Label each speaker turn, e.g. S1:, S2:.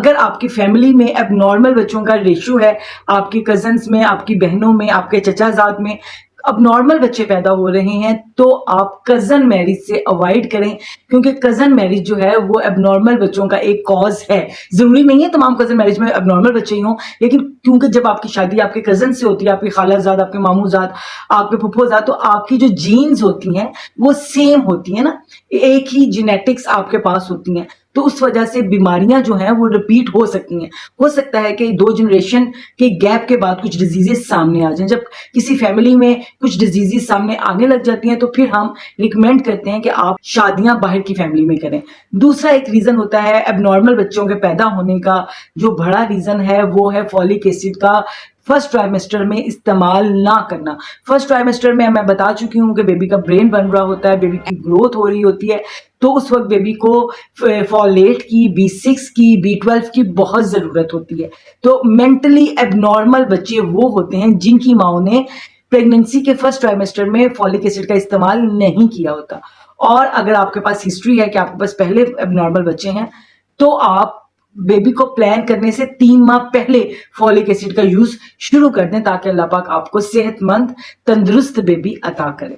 S1: اگر آپ کی فیملی میں اب نارمل بچوں کا ریشو ہے، آپ کی کزنس میں، آپ کی بہنوں میں، آپ کے چچا زاد میں اب نارمل بچے پیدا ہو رہے ہیں، تو آپ کزن میرج سے اوائڈ کریں، کیونکہ کزن میرج جو ہے وہ اب نارمل بچوں کا ایک کاز ہے۔ ضروری نہیں ہے تمام کزن میرج میں اب نارمل بچے ہی ہوں، لیکن کیونکہ جب آپ کی شادی آپ کے کزن سے ہوتی ہے، آپ کی خالہ زاد، آپ کے ماموں زاد، آپ کے پھپھو زاد، تو آپ کی جو جینز ہوتی ہیں وہ سیم ہوتی ہیں نا، ایک ہی جینیٹکس آپ کے پاس ہوتی ہیں، تو اس وجہ سے بیماریاں جو ہیں وہ ریپیٹ ہو سکتی ہیں۔ ہو سکتا ہے کہ 2 جنریشن کے گیپ کے بعد کچھ ڈیزیزز سامنے آ جائیں۔ جب کسی فیملی میں کچھ ڈیزیزز سامنے آنے لگ جاتی ہیں تو پھر ہم ریکمینڈ کرتے ہیں کہ آپ شادیاں باہر کی فیملی میں کریں۔ دوسرا ایک ریزن ہوتا ہے اب نارمل بچوں کے پیدا ہونے کا، جو بڑا ریزن ہے وہ ہے فولک ایسڈ کا فرسٹ ٹرائمیسٹر میں استعمال نہ کرنا۔ فرسٹ ٹرائمیسٹر میں بتا چکی ہوں کہ بیبی کا برین بن رہا ہوتا ہے، بیبی کی گروتھ ہو رہی ہوتی ہے، تو اس وقت بیبی کو فولیٹ کی، B6 کی، B12 کی بہت ضرورت ہوتی ہے۔ تو مینٹلی اب نارمل بچے وہ ہوتے ہیں جن کی ماؤں نے پریگننسی کے فرسٹ ٹرائمیسٹر میں فولک ایسڈ کا استعمال نہیں کیا ہوتا۔ اور اگر آپ کے پاس ہسٹری ہے کہ آپ کے پاس پہلے اب نارمل بچے ہیں، تو آپ بیبی کو پلان کرنے سے 3 ماہ پہلے فولک ایسڈ کا یوز شروع کر دیں، تاکہ اللہ پاک آپ کو صحت مند تندرست بیبی عطا کرے۔